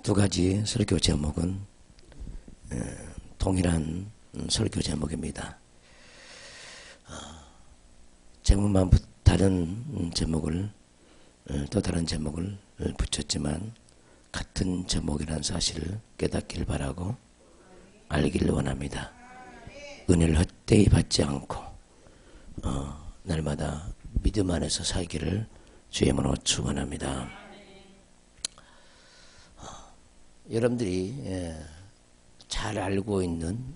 두 가지 설교 제목은 동일한 설교 제목입니다. 제목만 다른 제목을 또 다른 제목을 붙였지만 같은 제목이라는 사실을 깨닫길 바라고 알기를 원합니다. 은혜를 헛되이 받지 않고 날마다 믿음 안에서 살기를 주의 이름으로 축원합니다. 여러분들이 잘 알고 있는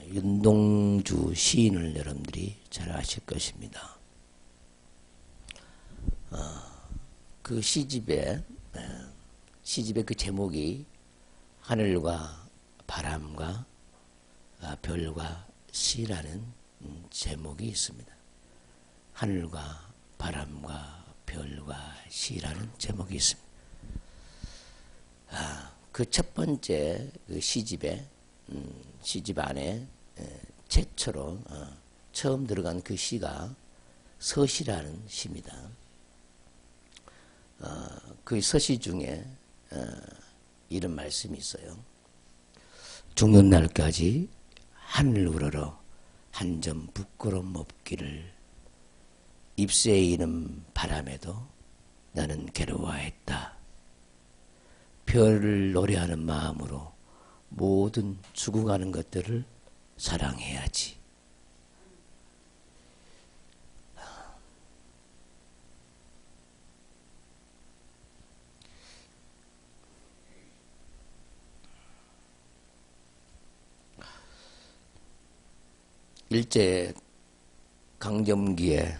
윤동주 시인을 여러분들이 잘 아실 것입니다. 그 시집의 그 제목이 하늘과 바람과 별과 시라는 제목이 있습니다. 하늘과 바람과 별과 시라는 제목이 있습니다. 그 첫 번째 그 시집 안에 최초로 처음 들어간 그 시가 서시라는 시입니다. 그 서시 중에 이런 말씀이 있어요. 죽는 날까지 하늘 우러러 한 점 부끄럼 없기를 잎새에 이는 바람에도 나는 괴로워했다. 별을 노래하는 마음으로 모든 죽어가는 것들을 사랑해야지. 일제 강점기에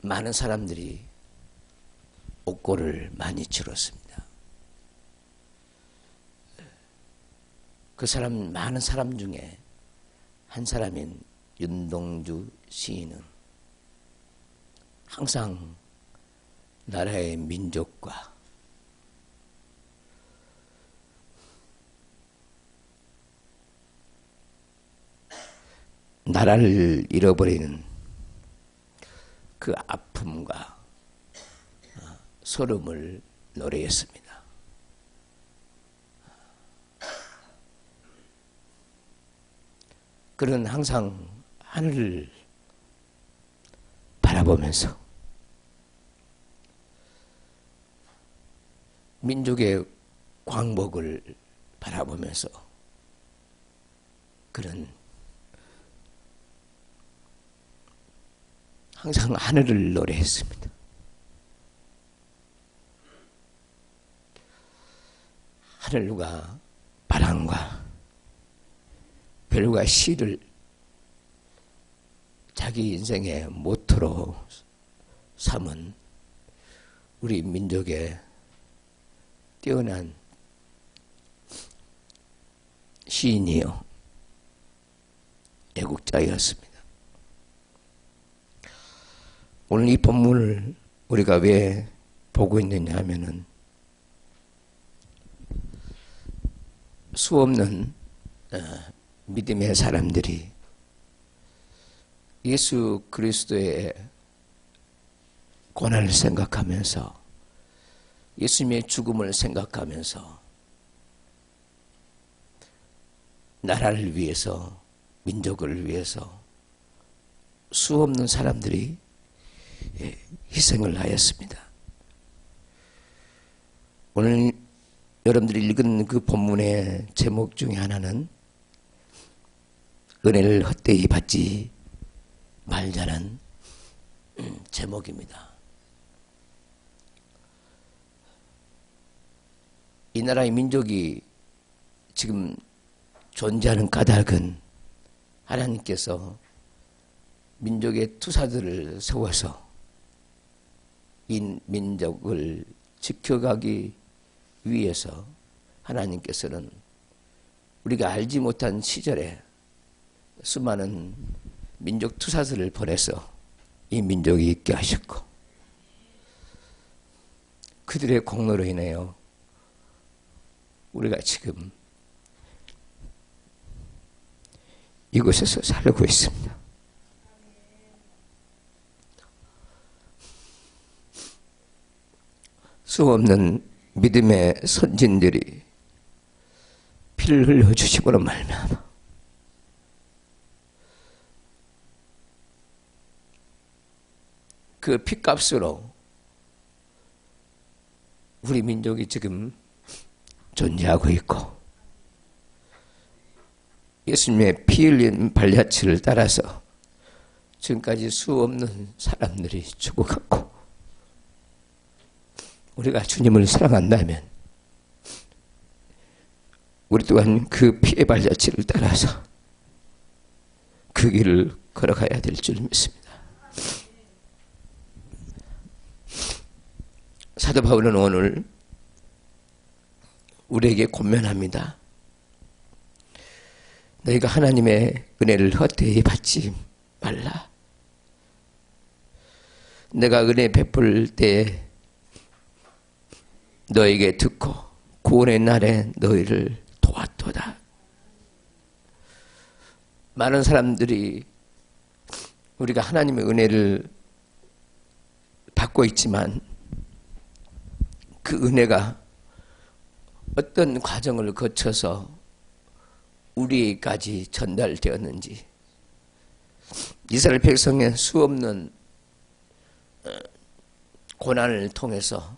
많은 사람들이 옥고를 많이 치렀습니다. 많은 사람 중에 한 사람인 윤동주 시인은 항상 나라의 민족과 나라를 잃어버리는 그 아픔과 소름을 노래했습니다. 그는 항상 하늘을 바라보면서 민족의 광복을 바라보면서 그는 항상 하늘을 노래했습니다. 하늘과 바람과 별과 시를 자기 인생의 모토로 삼은 우리 민족의 뛰어난 시인이요 애국자였습니다. 오늘 이 본문을 우리가 왜 보고 있느냐 하면은 수없는 믿음의 사람들이 예수 그리스도의 고난을 생각하면서 예수님의 죽음을 생각하면서 나라를 위해서 민족을 위해서 수없는 사람들이 희생을 하였습니다. 오늘 여러분들이 읽은 그 본문의 제목 중에 하나는 은혜를 헛되이 받지 말자는 제목입니다. 이 나라의 민족이 지금 존재하는 까닭은 하나님께서 민족의 투사들을 세워서 이 민족을 지켜가기 위해서 하나님께서는 우리가 알지 못한 시절에 수많은 민족 투사들을 보내서 이 민족이 있게 하셨고 그들의 공로로 인하여 우리가 지금 이곳에서 살고 있습니다. 수없는 믿음의 선진들이 피를 흘려주시고로 말미암아 그 피값으로 우리 민족이 지금 존재하고 있고 예수님의 피 흘린 발자취를 따라서 지금까지 수없는 사람들이 죽어갔고 우리가 주님을 사랑한다면 우리 또한 그 피의 발자취를 따라서 그 길을 걸어가야 될 줄 믿습니다. 사도 바울은 오늘 우리에게 권면합니다. 너희가 하나님의 은혜를 헛되이 받지 말라. 내가 은혜 베풀 때에 너에게 듣고 구원의 날에 너희를 도왔도다. 많은 사람들이 우리가 하나님의 은혜를 받고 있지만 그 은혜가 어떤 과정을 거쳐서 우리에게까지 전달되었는지 이스라엘 백성의 수없는 고난을 통해서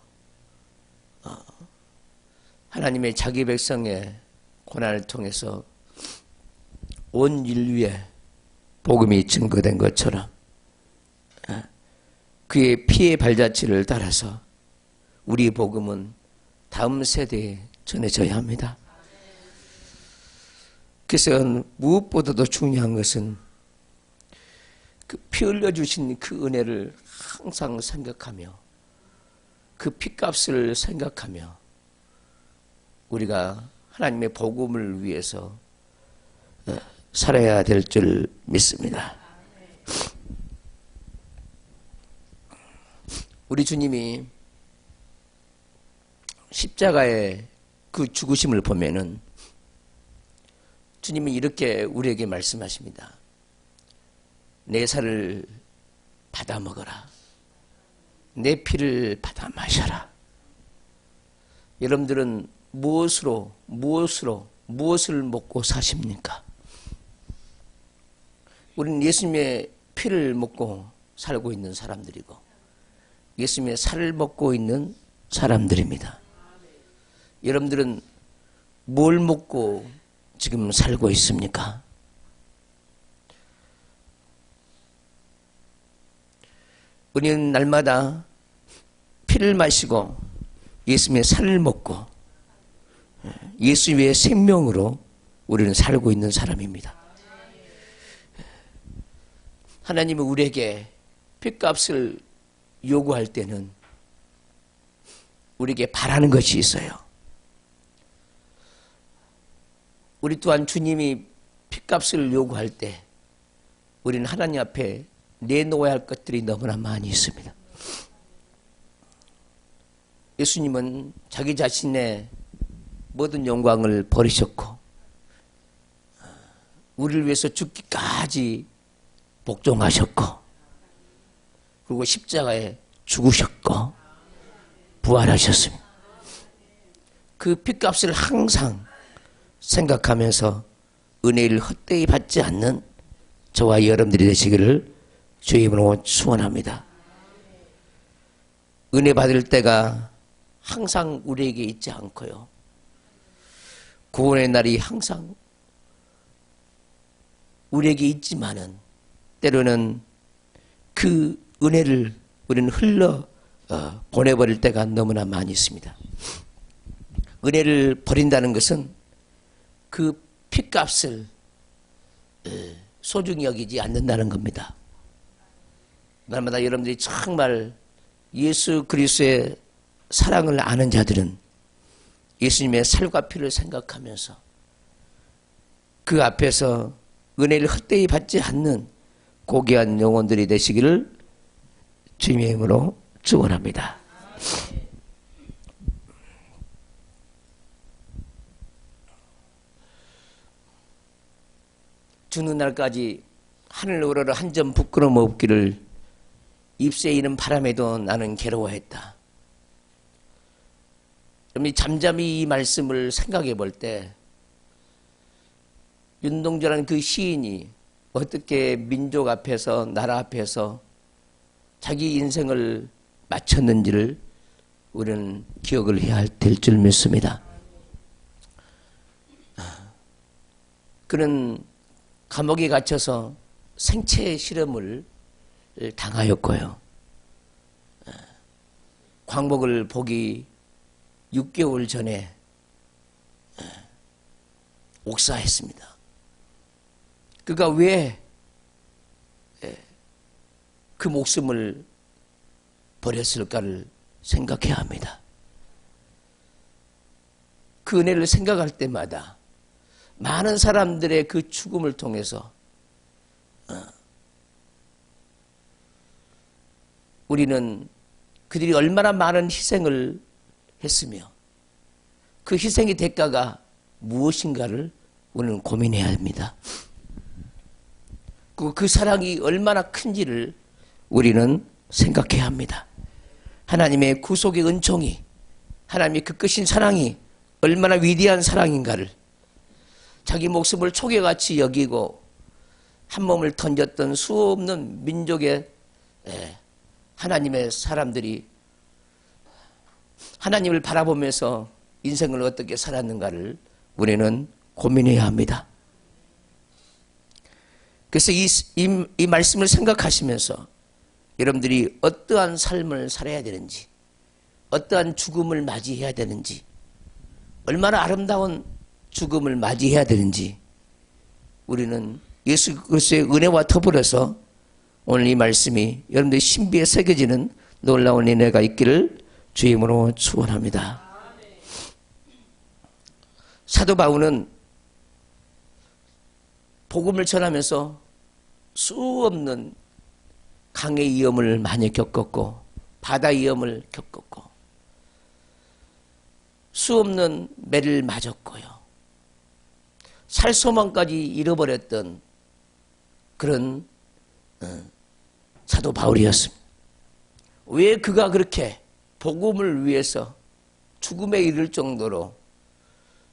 하나님의 자기 백성의 고난을 통해서 온 인류에 복음이 증거된 것처럼 그의 피의 발자취를 따라서 우리 복음은 다음 세대에 전해져야 합니다. 그래서 무엇보다도 중요한 것은 그 피 흘려주신 그 은혜를 항상 생각하며 그 피값을 생각하며 우리가 하나님의 복음을 위해서 살아야 될 줄 믿습니다. 우리 주님이 십자가의 그 죽으심을 보면은 주님이 이렇게 우리에게 말씀하십니다. 내 살을 받아 먹어라. 내 피를 받아 마셔라. 여러분들은 무엇을 먹고 사십니까? 우리는 예수님의 피를 먹고 살고 있는 사람들이고 예수님의 살을 먹고 있는 사람들입니다. 여러분들은 뭘 먹고 지금 살고 있습니까? 우리는 날마다 피를 마시고 예수님의 살을 먹고 예수의 생명으로 우리는 살고 있는 사람입니다. 하나님은 우리에게 피값을 요구할 때는 우리에게 바라는 것이 있어요. 우리 또한 주님이 피값을 요구할 때 우리는 하나님 앞에 내놓아야 할 것들이 너무나 많이 있습니다. 예수님은 자기 자신의 모든 영광을 버리셨고 우리를 위해서 죽기까지 복종하셨고 그리고 십자가에 죽으셨고 부활하셨습니다. 그 피값을 항상 생각하면서 은혜를 헛되이 받지 않는 저와 여러분들이 되시기를 주의 이름으로 축원합니다. 은혜 받을 때가 항상 우리에게 있지 않고요. 구원의 날이 항상 우리에게 있지만은 때로는 그 은혜를 우리는 흘러 보내버릴 때가 너무나 많이 있습니다. 은혜를 버린다는 것은 그 피값을 소중히 여기지 않는다는 겁니다. 날마다 여러분들이 정말 예수 그리스도의 사랑을 아는 자들은 예수님의 살과 피를 생각하면서 그 앞에서 은혜를 헛되이 받지 않는 고귀한 영혼들이 되시기를 주님의 이름으로 축원합니다. 죽는 날까지 하늘 우러러 한 점 부끄러움 없기를 입새 이는 바람에도 나는 괴로워했다. 잠잠히 이 말씀을 생각해 볼 때 윤동주라는 그 시인이 어떻게 민족 앞에서 나라 앞에서 자기 인생을 마쳤는지를 우리는 기억을 해야 될 줄 믿습니다. 그는 감옥에 갇혀서 생체 실험을 당하였고요. 광복을 보기 6개월 전에 옥사했습니다. 그가 왜 그 목숨을 버렸을까를 생각해야 합니다. 그 은혜를 생각할 때마다 많은 사람들의 그 죽음을 통해서 우리는 그들이 얼마나 많은 희생을 했으며 그 희생의 대가가 무엇인가를 우리는 고민해야 합니다. 그 사랑이 얼마나 큰지를 우리는 생각해야 합니다. 하나님의 구속의 은총이, 하나님의 그 끝인 사랑이 얼마나 위대한 사랑인가를, 자기 목숨을 초계같이 여기고 한 몸을 던졌던 수없는 민족의 하나님의 사람들이 하나님을 바라보면서 인생을 어떻게 살았는가를 우리는 고민해야 합니다. 그래서 이 말씀을 생각하시면서 여러분들이 어떠한 삶을 살아야 되는지, 어떠한 죽음을 맞이해야 되는지, 얼마나 아름다운 죽음을 맞이해야 되는지 우리는 예수 그리스도의 은혜와 더불어서 오늘 이 말씀이 여러분들의 신비에 새겨지는 놀라운 은혜가 있기를 주의 이름으로 축원합니다. 사도 바울은 복음을 전하면서 수없는 강의 위험을 많이 겪었고 바다 위험을 겪었고 수없는 매를 맞았고요. 살 소망까지 잃어버렸던 그런 사도 바울이었습니다. 왜 그가 그렇게 복음을 위해서 죽음에 이를 정도로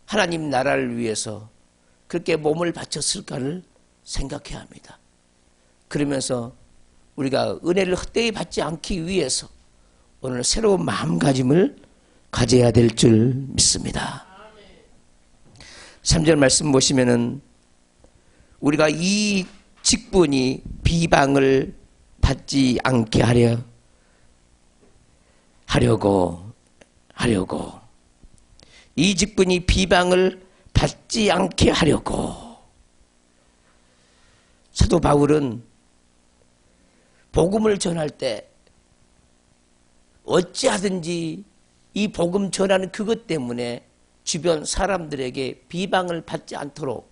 하나님 나라를 위해서 그렇게 몸을 바쳤을까를 생각해야 합니다. 그러면서 우리가 은혜를 헛되이 받지 않기 위해서 오늘 새로운 마음가짐을 가져야 될 줄 믿습니다. 3절 말씀 보시면은 우리가 이 직분이 비방을 받지 않게 하려고 이 직분이 비방을 받지 않게 하려고. 사도 바울은 복음을 전할 때 어찌하든지 이 복음 전하는 그것 때문에 주변 사람들에게 비방을 받지 않도록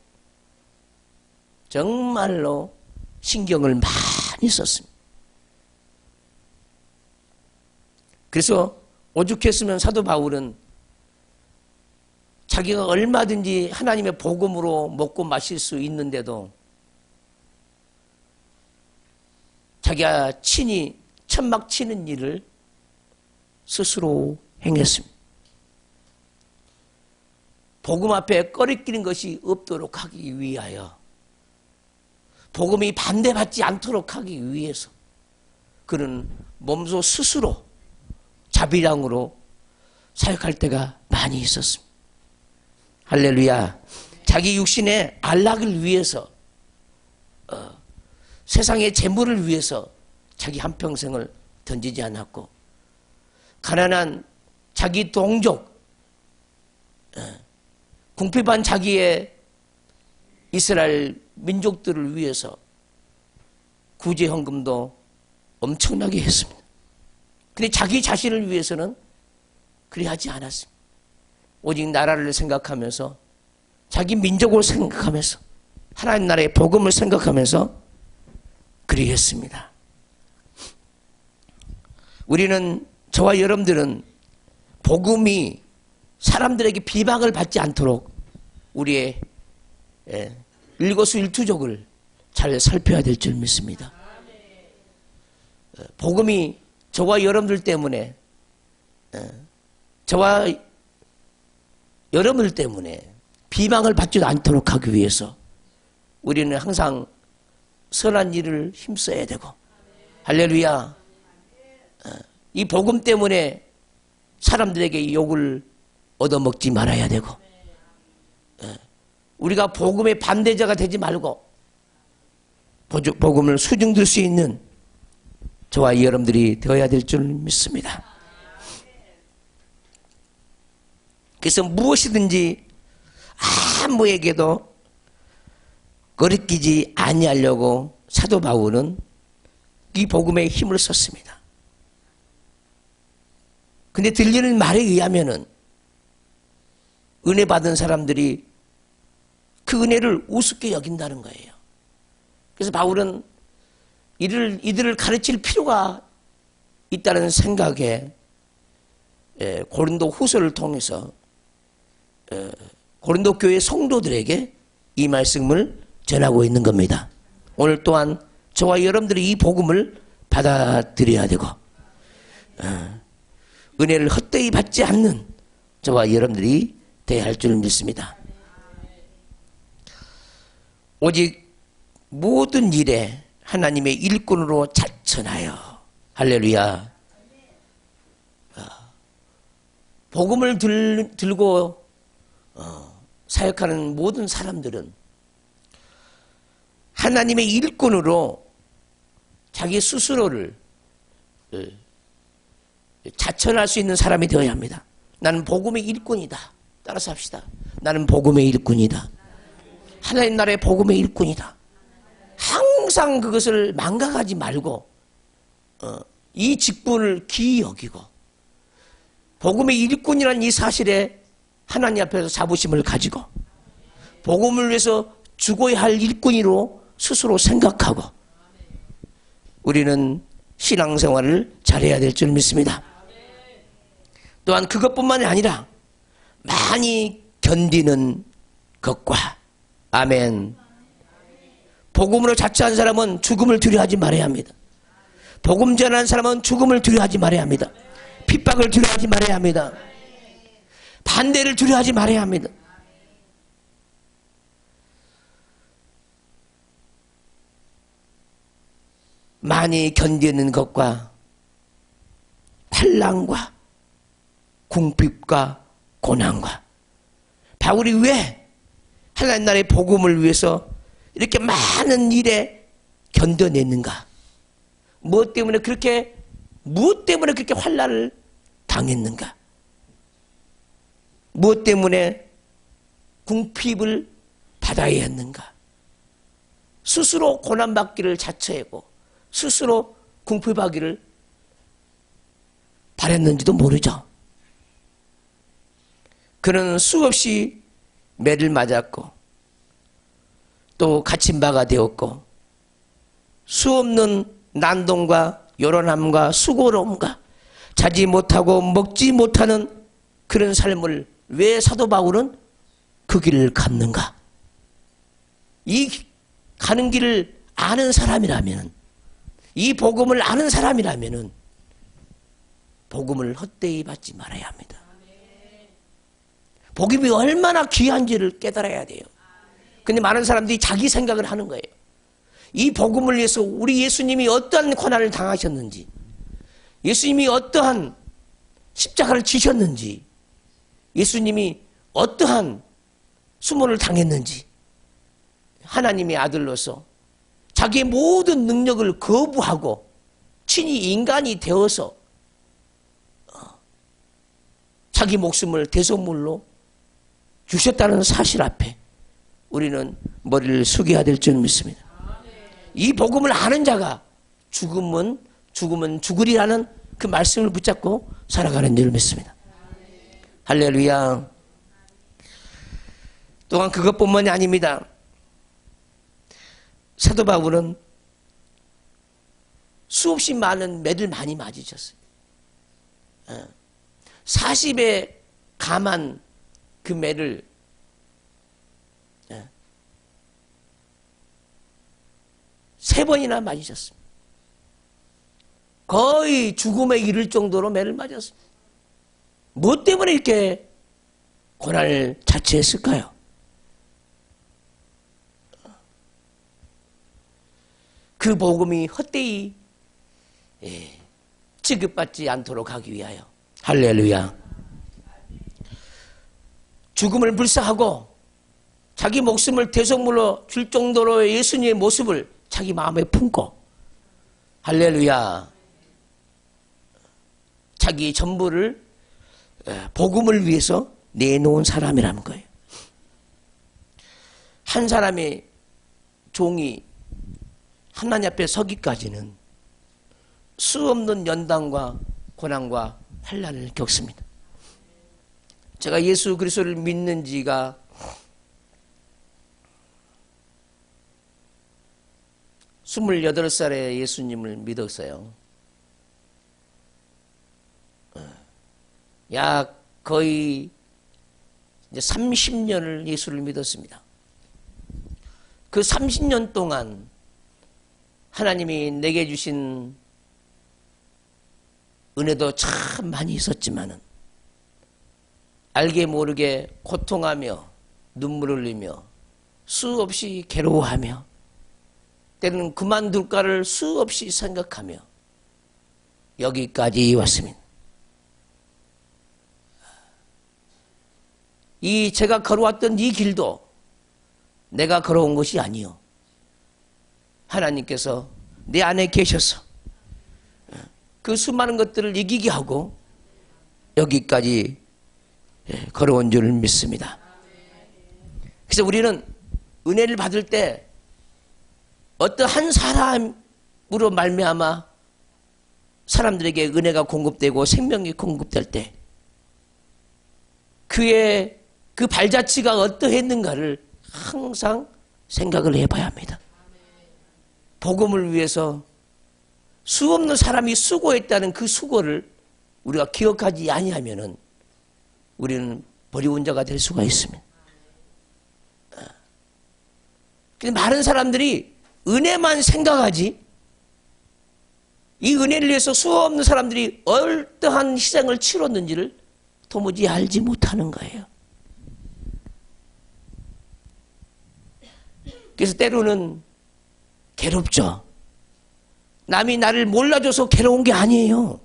정말로 신경을 많이 썼습니다. 그래서 오죽했으면 사도 바울은 자기가 얼마든지 하나님의 복음으로 먹고 마실 수 있는데도 자기가 친히 천막 치는 일을 스스로 행했습니다. 복음 앞에 꺼리끼는 것이 없도록 하기 위하여, 복음이 반대받지 않도록 하기 위해서 그는 몸소 스스로 자비량으로 사역할 때가 많이 있었습니다. 할렐루야. 자기 육신의 안락을 위해서 세상의 재물을 위해서 자기 한평생을 던지지 않았고, 가난한 자기 동족, 궁핍한 자기의 이스라엘 민족들을 위해서 구제헌금도 엄청나게 했습니다. 근데 자기 자신을 위해서는 그리 하지 않았습니다. 오직 나라를 생각하면서, 자기 민족을 생각하면서, 하나님 나라의 복음을 생각하면서 그리 했습니다. 우리는, 저와 여러분들은 복음이 사람들에게 비방을 받지 않도록 우리의 일거수일투족을 잘 살펴야 될 줄 믿습니다. 복음이 저와 여러분들 때문에, 저와 여러분들 때문에 비방을 받지도 않도록 하기 위해서 우리는 항상 선한 일을 힘써야 되고, 할렐루야. 이 복음 때문에 사람들에게 욕을 얻어먹지 말아야 되고, 우리가 복음의 반대자가 되지 말고 복음을 수중들 수 있는 저와 여러분들이 되어야 될 줄 믿습니다. 그래서 무엇이든지 아무에게도 거리끼지 아니하려고 사도 바울은 이 복음에 힘을 썼습니다. 근데 들리는 말에 의하면은 은혜 받은 사람들이 그 은혜를 우습게 여긴다는 거예요. 그래서 바울은 이들을 가르칠 필요가 있다는 생각에 고린도 후서를 통해서 고린도 교회 성도들에게 이 말씀을 전하고 있는 겁니다. 오늘 또한 저와 여러분들이 이 복음을 받아들여야 되고, 은혜를 헛되이 받지 않는 저와 여러분들이 되어야 할 줄 믿습니다. 오직 모든 일에 하나님의 일꾼으로 자천하여, 할렐루야. 복음을 들고 사역하는 모든 사람들은 하나님의 일꾼으로 자기 스스로를 자천할 수 있는 사람이 되어야 합니다. 나는 복음의 일꾼이다. 따라서 합시다. 나는 복음의 일꾼이다. 하나님 나라의 복음의 일꾼이다. 항상 그것을 망각하지 말고 이 직분을 기이 여기고 복음의 일꾼이라는 이 사실에 하나님 앞에서 자부심을 가지고 복음을 위해서 죽어야 할 일꾼으로 스스로 생각하고 우리는 신앙생활을 잘해야 될 줄 믿습니다. 또한 그것뿐만이 아니라 많이 견디는 것과, 아멘. 복음으로 자처한 사람은 죽음을 두려워하지 말아야 합니다. 복음 전하는 사람은 죽음을 두려워하지 말아야 합니다. 핍박을 두려워하지 말아야 합니다. 반대를 두려워하지 말아야 합니다. 많이 견디는 것과 환난과 궁핍과 고난과, 바울이 왜 하나님 나라의 복음을 위해서 이렇게 많은 일에 견뎌냈는가? 무엇 때문에 그렇게 환난을 당했는가? 무엇 때문에 궁핍을 받아야 했는가? 스스로 고난받기를 자처하고 스스로 궁핍하기를 바랬는지도 모르죠. 그는 수없이 매를 맞았고 또 갇힌 바가 되었고 수없는 난동과 요란함과 수고로움과 자지 못하고 먹지 못하는 그런 삶을 왜 사도 바울은 그 길을 갔는가? 이 가는 길을 아는 사람이라면, 이 복음을 아는 사람이라면 복음을 헛되이 받지 말아야 합니다. 복음이 얼마나 귀한지를 깨달아야 돼요. 근데 많은 사람들이 자기 생각을 하는 거예요. 이 복음을 위해서 우리 예수님이 어떠한 고난을 당하셨는지, 예수님이 어떠한 십자가를 지셨는지, 예수님이 어떠한 수모를 당했는지, 하나님의 아들로서 자기의 모든 능력을 거부하고 친히 인간이 되어서 자기 목숨을 대속물로 주셨다는 사실 앞에 우리는 머리를 숙여야 될 줄 믿습니다. 이 복음을 아는 자가 죽으면 죽으리라는 그 말씀을 붙잡고 살아가는 줄 믿습니다. 할렐루야. 또한 그것뿐만이 아닙니다. 사도 바울은 수없이 많은 매를 많이 맞으셨어요. 40에 감한 그 매를 세 번이나 맞으셨습니다. 거의 죽음에 이를 정도로 매를 맞았습니다. 뭐 때문에 이렇게 고난을 자처했을까요? 그 복음이 헛되이 취급받지 않도록 하기 위하여. 할렐루야. 죽음을 불사하고 자기 목숨을 대속물로 줄 정도로의 예수님의 모습을 자기 마음에 품고, 할렐루야, 자기 전부를 복음을 위해서 내놓은 사람이라는 거예요. 한 사람의 종이 하나님 앞에 서기까지는 수없는 연단과 고난과 환난을 겪습니다. 제가 예수 그리스도를 믿는 지가 28살에 예수님을 믿었어요. 약 거의 이제 30년을 예수를 믿었습니다. 그 30년 동안 하나님이 내게 주신 은혜도 참 많이 있었지만은 알게 모르게 고통하며 눈물 흘리며 수없이 괴로워하며 때로는 그만둘까를 수없이 생각하며 여기까지 왔습니다. 이 제가 걸어왔던 이 길도 내가 걸어온 것이 아니요, 하나님께서 내 안에 계셔서 그 수많은 것들을 이기게 하고 여기까지 걸어온 줄 믿습니다. 그래서 우리는 은혜를 받을 때 어떤 한 사람으로 말미암아 사람들에게 은혜가 공급되고 생명이 공급될 때 그의 그 발자취가 어떠했는가를 항상 생각을 해봐야 합니다. 복음을 위해서 수없는 사람이 수고했다는 그 수고를 우리가 기억하지 아니하면은 우리는 버리운 자가 될 수가 있습니다. 근데 많은 사람들이 은혜만 생각하지, 이 은혜를 위해서 수없는 사람들이 어떠한 희생을 치렀는지를 도무지 알지 못하는 거예요. 그래서 때로는 괴롭죠. 남이 나를 몰라줘서 괴로운 게 아니에요.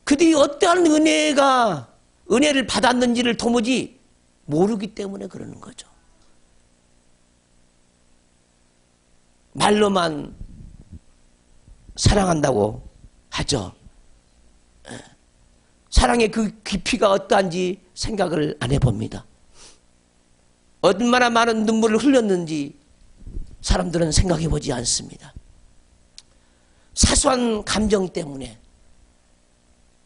그들이 어떠한 은혜를 받았는지를 도무지 모르기 때문에 그러는 거죠. 말로만 사랑한다고 하죠. 사랑의 그 깊이가 어떠한지 생각을 안 해봅니다. 얼마나 많은 눈물을 흘렸는지 사람들은 생각해 보지 않습니다. 사소한 감정 때문에,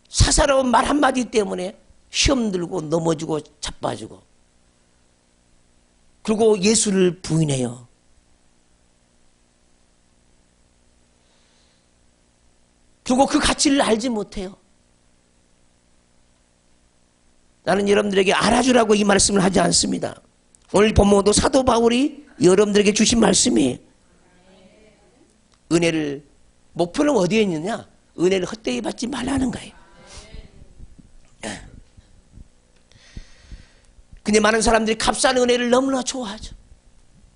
사사로운 말 한마디 때문에 시험 들고 넘어지고 자빠지고, 그리고 예수를 부인해요. 그리고 그 가치를 알지 못해요. 나는 여러분들에게 알아주라고 이 말씀을 하지 않습니다. 오늘 본문도 사도 바울이 여러분들에게 주신 말씀이에요. 은혜를, 목표는 어디에 있느냐? 은혜를 헛되이 받지 말라는 거예요. 근데 많은 사람들이 값싼 은혜를 너무나 좋아하죠.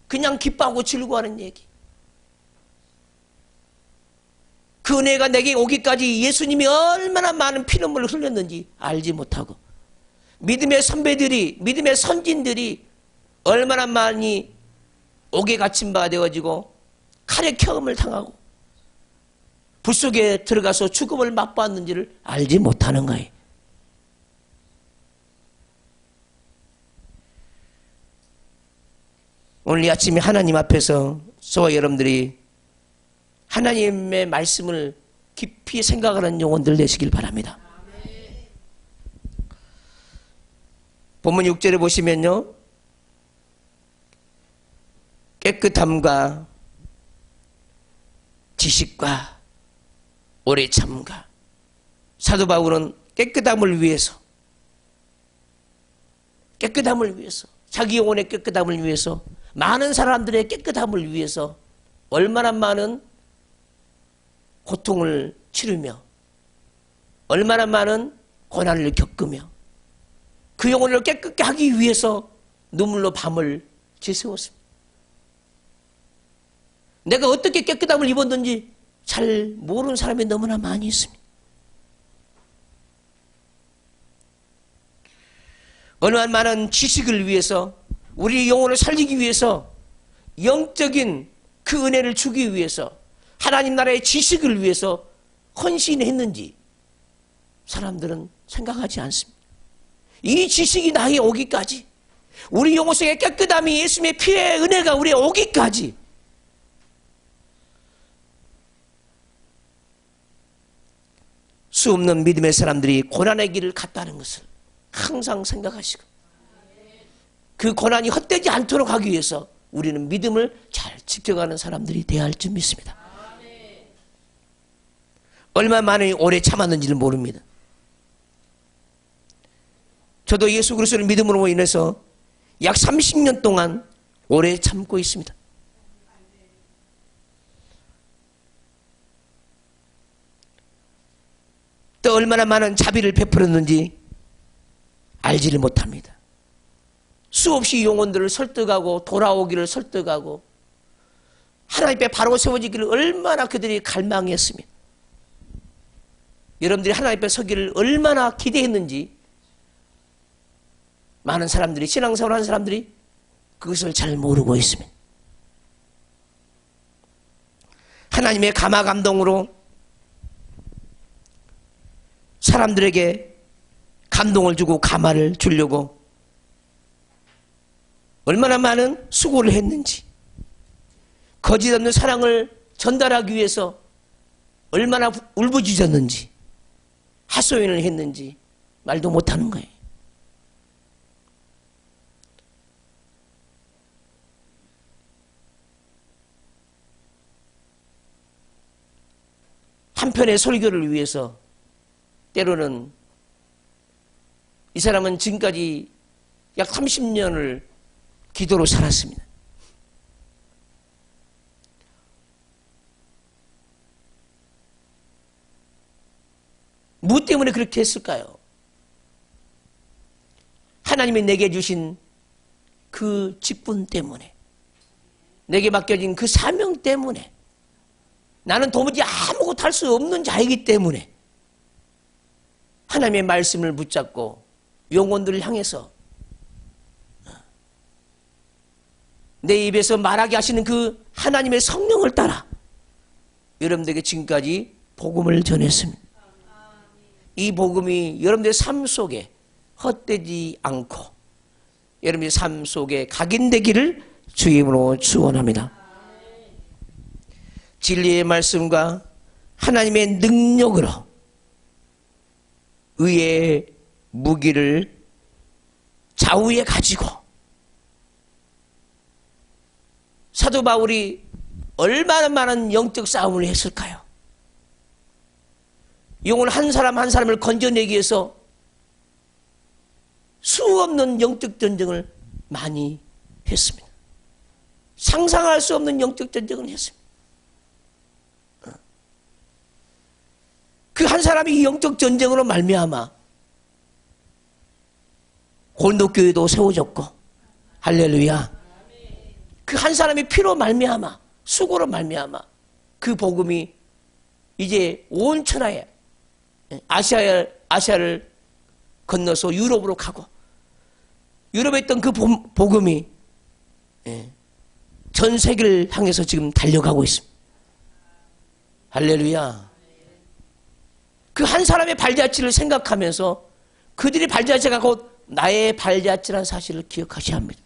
그냥 기뻐하고 즐거워하는 얘기. 그 은혜가 내게 오기까지 예수님이 얼마나 많은 피눈물을 흘렸는지 알지 못하고, 믿음의 선배들이, 믿음의 선진들이 얼마나 많이 옥에 갇힌 바 되어지고 칼에 켜움을 당하고 불 속에 들어가서 죽음을 맛보았는지를 알지 못하는 거예요. 오늘 이 아침에 하나님 앞에서 저와 여러분들이 하나님의 말씀을 깊이 생각하는 영혼들 되시길 바랍니다. 본문 6절에 보시면요, 깨끗함과 지식과 오래 참과, 사도 바울은 깨끗함을 위해서, 자기 영혼의 깨끗함을 위해서, 많은 사람들의 깨끗함을 위해서 얼마나 많은 고통을 치르며 얼마나 많은 고난을 겪으며 그 영혼을 깨끗게 하기 위해서 눈물로 밤을 지새웠습니다. 내가 어떻게 깨끗함을 입었는지 잘 모르는 사람이 너무나 많이 있습니다. 얼마나 많은 지식을 위해서, 우리 영혼을 살리기 위해서, 영적인 그 은혜를 주기 위해서, 하나님 나라의 지식을 위해서 헌신했는지 사람들은 생각하지 않습니다. 이 지식이 나에게 오기까지, 우리 영혼 속의 깨끗함이 예수님의 피의 은혜가 우리에 오기까지 수없는 믿음의 사람들이 고난의 길을 갔다는 것을 항상 생각하시고, 그 고난이 헛되지 않도록 하기 위해서 우리는 믿음을 잘 지켜가는 사람들이 되어야 할 줄 믿습니다. 얼마나 많이 오래 참았는지를 모릅니다. 저도 예수 그리스도를 믿음으로 인해서 약 30년 동안 오래 참고 있습니다. 또 얼마나 많은 자비를 베풀었는지 알지를 못합니다. 수없이 영혼들을 설득하고 돌아오기를 설득하고 하나님 앞에 바로 세워지기를 얼마나 그들이 갈망했습니다. 여러분들이 하나님 앞에 서기를 얼마나 기대했는지 많은 사람들이, 신앙생활 하는 사람들이 그것을 잘 모르고 있습니다. 하나님의 감화 감동으로 사람들에게 감동을 주고 감화를 주려고 얼마나 많은 수고를 했는지, 거짓 없는 사랑을 전달하기 위해서 얼마나 울부짖었는지, 하소연을 했는지 말도 못하는 거예요. 한편의 설교를 위해서 때로는 이 사람은 지금까지 약 30년을 기도로 살았습니다. 무엇 때문에 그렇게 했을까요? 하나님이 내게 주신 그 직분 때문에, 내게 맡겨진 그 사명 때문에, 나는 도무지 아무것도 할 수 없는 자이기 때문에 하나님의 말씀을 붙잡고 영혼들을 향해서 내 입에서 말하게 하시는 그 하나님의 성령을 따라 여러분들에게 지금까지 복음을 전했습니다. 이 복음이 여러분들의 삶 속에 헛되지 않고 여러분의 삶 속에 각인되기를 주의 이름으로 축원합니다. 진리의 말씀과 하나님의 능력으로 의의 무기를 좌우에 가지고 사도 바울이 얼마나 많은 영적 싸움을 했을까요? 영혼 한 사람 한 사람을 건져내기 위해서 수없는 영적 전쟁을 많이 했습니다. 상상할 수 없는 영적 전쟁을 했습니다. 그 한 사람이 이 영적 전쟁으로 말미암아 고린도교회도 세워졌고, 할렐루야. 그 한 사람이 피로 말미암아, 수고로 말미암아 그 복음이 이제 온 천하에, 아시아를 건너서 유럽으로 가고, 유럽에 있던 그 복음이 전 세계를 향해서 지금 달려가고 있습니다. 할렐루야. 그 한 사람의 발자취를 생각하면서 그들이 발자취가 곧 나의 발자취라는 사실을 기억하셔야 합니다.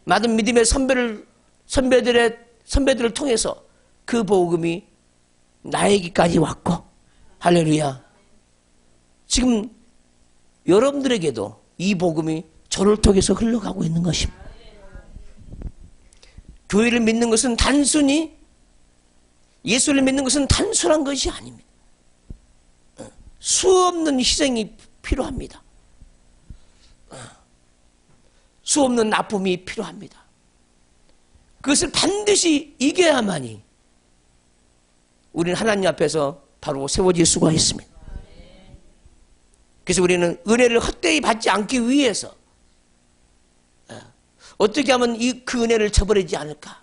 많은 믿음의 선배들을 통해서 그 복음이 나에게까지 왔고, 할렐루야. 지금 여러분들에게도 이 복음이 저를 통해서 흘러가고 있는 것입니다. 교회를 믿는 것은 단순히, 예수를 믿는 것은 단순한 것이 아닙니다. 수없는 희생이 필요합니다. 수없는 아픔이 필요합니다. 그것을 반드시 이겨야만이 우리는 하나님 앞에서 바로 세워질 수가 있습니다. 그래서 우리는 은혜를 헛되이 받지 않기 위해서 어떻게 하면 그 은혜를 저버리지 않을까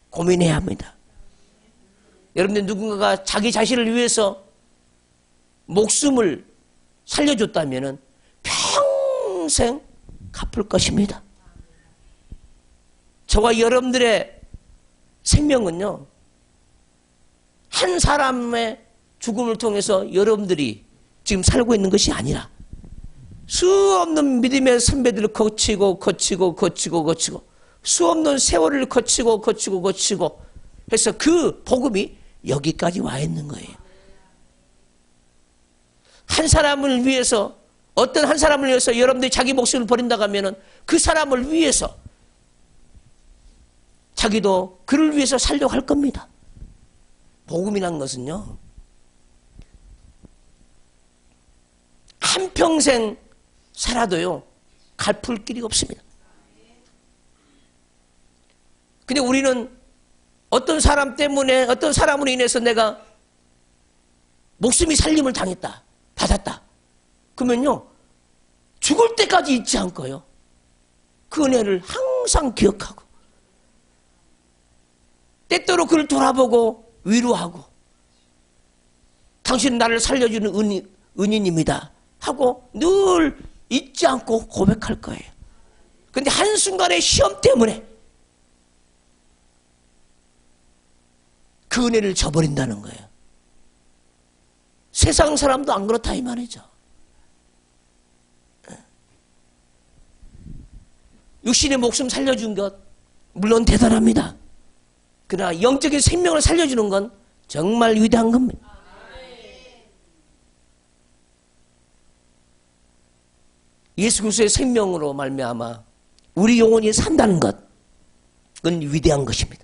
고민해야 합니다. 여러분들 누군가가 자기 자신을 위해서 목숨을 살려줬다면 평생 갚을 것입니다. 저와 여러분들의 생명은요, 한 사람의 죽음을 통해서 여러분들이 지금 살고 있는 것이 아니라 수없는 믿음의 선배들을 거치고 수없는 세월을 거치고 해서 그 복음이 여기까지 와 있는 거예요. 한 사람을 위해서, 어떤 한 사람을 위해서 여러분들이 자기 목숨을 버린다고 하면은 그 사람을 위해서 자기도 그를 위해서 살려고 할 겁니다. 복음이란 것은요, 한평생 살아도요, 갚을 길이 없습니다. 근데 우리는 어떤 사람 때문에, 어떤 사람으로 인해서 내가 목숨이 살림을 당했다, 받았다. 그러면요, 죽을 때까지 잊지 않고요, 그 은혜를 항상 기억하고, 때때로 그를 돌아보고 위로하고, 당신은 나를 살려주는 은인입니다 하고 늘 잊지 않고 고백할 거예요. 그런데 한순간의 시험 때문에 그 은혜를 저버린다는 거예요. 세상 사람도 안 그렇다 이 말이죠. 육신의 목숨 살려준 것 물론 대단합니다. 그러나 영적인 생명을 살려주는 건 정말 위대한 겁니다. 예수 그리스도의 생명으로 말미암아 우리 영혼이 산다는 것, 그건 위대한 것입니다.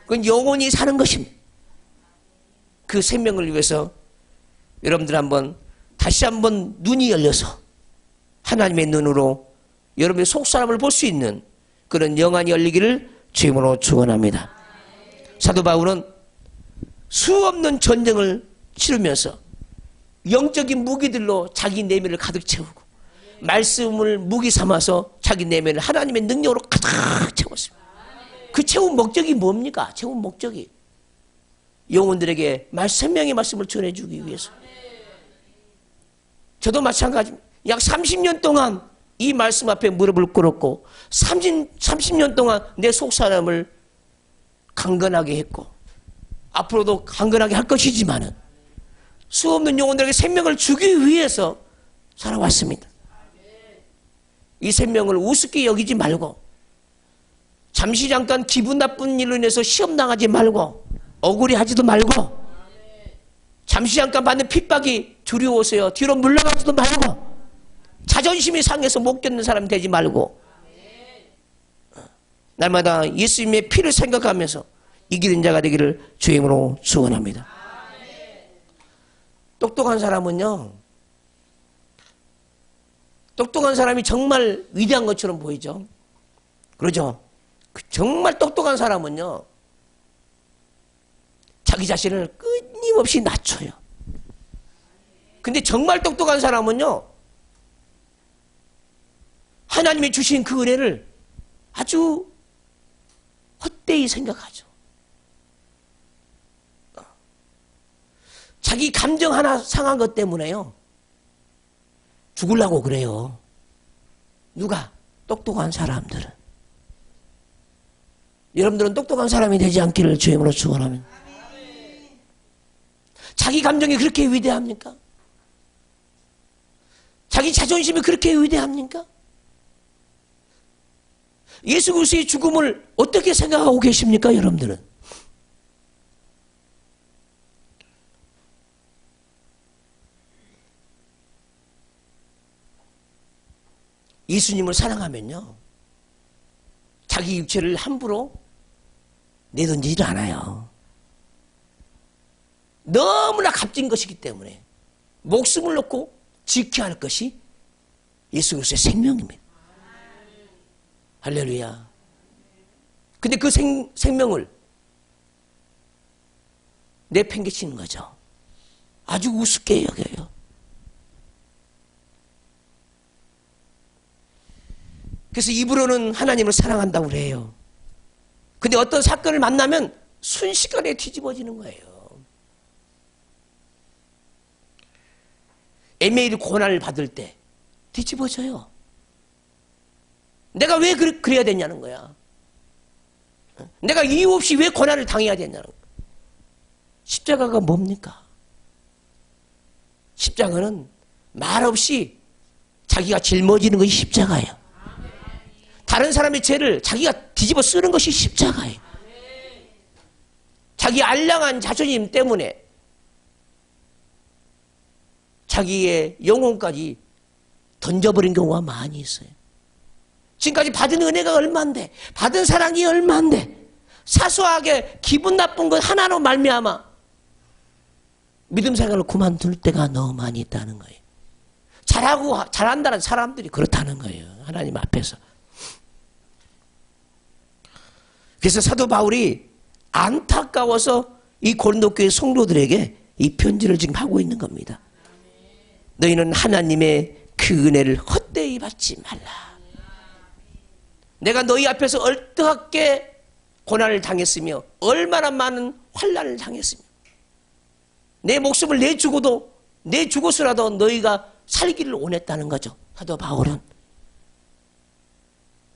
그건 영혼이 사는 것입니다. 그 생명을 위해서 여러분들 다시 한번 눈이 열려서 하나님의 눈으로 여러분의 속사람을 볼 수 있는 그런 영안이 열리기를 주임으로 축원합니다. 사도 바울은 수없는 전쟁을 치르면서 영적인 무기들로 자기 내면을 가득 채우고 말씀을 무기 삼아서 자기 내면을 하나님의 능력으로 가득 채웠습니다. 그 채운 목적이 뭡니까? 채운 목적이 영혼들에게 생명의 말씀을 전해주기 위해서. 저도 마찬가지입니다. 약 30년 동안 이 말씀 앞에 무릎을 꿇었고 30년 동안 내 속사람을 강건하게 했고 앞으로도 강건하게 할 것이지만은 수없는 영혼들에게 생명을 주기 위해서 살아왔습니다. 이 생명을 우습게 여기지 말고 잠시 잠깐 기분 나쁜 일로 인해서 시험 당하지 말고 억울해하지도 말고 잠시 잠깐 받는 핍박이 두려워서요 뒤로 물러가지도 말고 자존심이 상해서 못 겪는 사람이 되지 말고 날마다 예수님의 피를 생각하면서 이기는 자가 되기를 주임으로 축원합니다. 똑똑한 사람은요, 똑똑한 사람이 정말 위대한 것처럼 보이죠. 그러죠. 정말 똑똑한 사람은요, 자기 자신을 끊임없이 낮춰요. 근데 정말 똑똑한 사람은요, 하나님이 주신 그 은혜를 아주 헛되이 생각하죠. 자기 감정 하나 상한 것 때문에요, 죽으려고 그래요. 누가? 똑똑한 사람들은. 여러분들은 똑똑한 사람이 되지 않기를 주임으로 축원합니다. 자기 감정이 그렇게 위대합니까? 자기 자존심이 그렇게 위대합니까? 예수 그리스도의 죽음을 어떻게 생각하고 계십니까, 여러분들은? 예수님을 사랑하면요, 자기 육체를 함부로 내던지지 않아요. 너무나 값진 것이기 때문에 목숨을 놓고 지켜야 할 것이 예수 그리스도의 생명입니다. 할렐루야. 근데 그 생명을 내팽개치는 거죠. 아주 우습게 여겨요. 그래서 입으로는 하나님을 사랑한다고 그래요. 근데 어떤 사건을 만나면 순식간에 뒤집어지는 거예요. 애매히 고난을 받을 때 뒤집어져요. 내가 왜 그래야 되냐는 거야. 내가 이유 없이 왜 고난을 당해야 되냐는 거야. 십자가가 뭡니까? 십자가는 말 없이 자기가 짊어지는 것이 십자가예요. 다른 사람의 죄를 자기가 뒤집어 쓰는 것이 십자가예요. 자기 알량한 자존심 때문에 자기의 영혼까지 던져버린 경우가 많이 있어요. 지금까지 받은 은혜가 얼마인데, 받은 사랑이 얼마인데, 사소하게 기분 나쁜 것 하나로 말미암아 믿음 생활을 그만둘 때가 너무 많이 있다는 거예요. 잘한다는 사람들이 그렇다는 거예요. 하나님 앞에서. 그래서 사도 바울이 안타까워서 이 고린도 교회 성도들에게 이 편지를 지금 하고 있는 겁니다. 너희는 하나님의 그 은혜를 헛되이 받지 말라. 내가 너희 앞에서 얼뜨겁게 고난을 당했으며 얼마나 많은 환난을 당했으며 내 목숨을 내주고서라도 너희가 살기를 원했다는 거죠. 사도 바울은.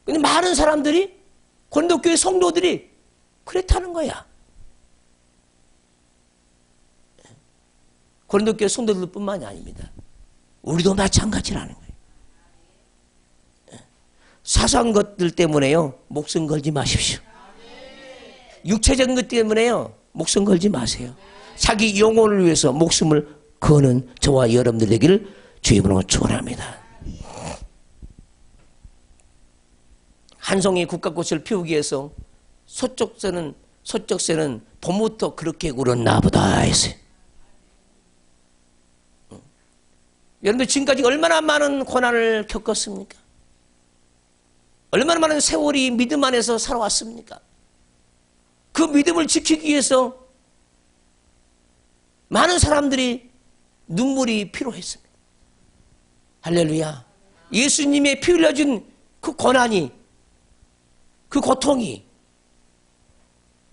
근데 많은 사람들이 고린도 교회 성도들이 그랬다는 거야. 고린도 교회 성도들뿐만이 아닙니다. 우리도 마찬가지라는 거예요. 사소한 것들 때문에요, 목숨 걸지 마십시오. 육체적인 것 때문에요, 목숨 걸지 마세요. 자기 영혼을 위해서 목숨을 거는 저와 여러분들 되기를 주의 이름으로 축원합니다. 한 송이 국화꽃을 피우기 위해서 소쩍새는 봄부터 그렇게 울었나 보다 했어요. 여러분들 지금까지 얼마나 많은 고난을 겪었습니까? 얼마나 많은 세월이 믿음 안에서 살아왔습니까? 그 믿음을 지키기 위해서 많은 사람들이 눈물이 필요했습니다. 할렐루야. 예수님의 피 흘려준 그 고난이, 그 고통이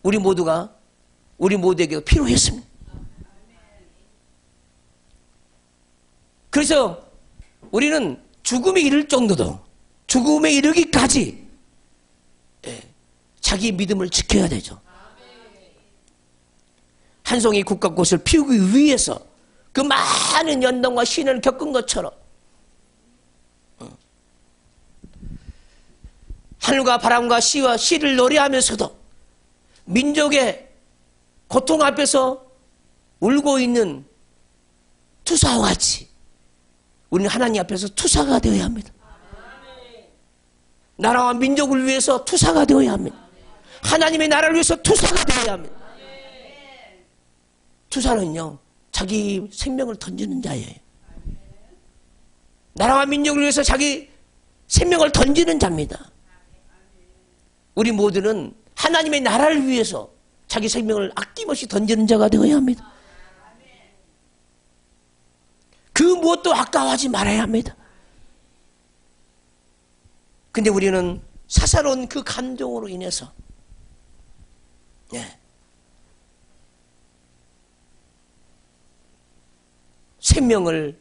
우리 모두에게 필요했습니다. 그래서 우리는 죽음에 이를 정도도, 죽음에 이르기까지 자기 믿음을 지켜야 되죠. 한 송이 국화꽃을 피우기 위해서 그 많은 연단과 시련을 겪은 것처럼 하늘과 바람과 씨를 노래하면서도 민족의 고통 앞에서 울고 있는 투사와 같이 우리는 하나님 앞에서 투사가 되어야 합니다. 나라와 민족을 위해서 투사가 되어야 합니다. 하나님의 나라를 위해서 투사가 되어야 합니다. 투사는요, 자기 생명을 던지는 자예요. 나라와 민족을 위해서 자기 생명을 던지는 자입니다. 우리 모두는 하나님의 나라를 위해서 자기 생명을 아낌없이 던지는 자가 되어야 합니다. 그 무엇도 아까워하지 말아야 합니다. 근데 우리는 사사로운 그 감정으로 인해서 생명을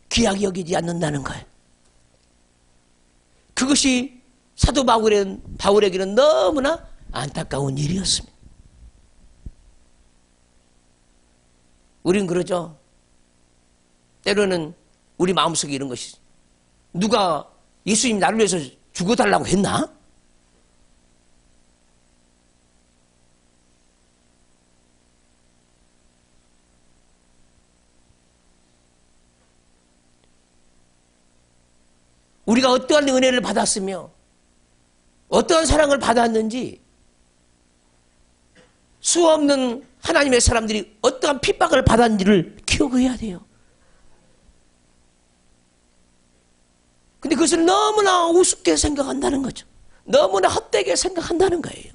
귀하게 여기지 않는다는 거예요. 그것이 사도 바울에게는 너무나 안타까운 일이었습니다. 우린 그러죠. 때로는 우리 마음속에 이런 것이, 누가 예수님 나를 위해서 죽어달라고 했나? 우리가 어떠한 은혜를 받았으며 어떠한 사랑을 받았는지 수없는 하나님의 사람들이 어떠한 핍박을 받았는지를 기억해야 돼요. 근데 그것을 너무나 우습게 생각한다는 거죠. 너무나 헛되게 생각한다는 거예요.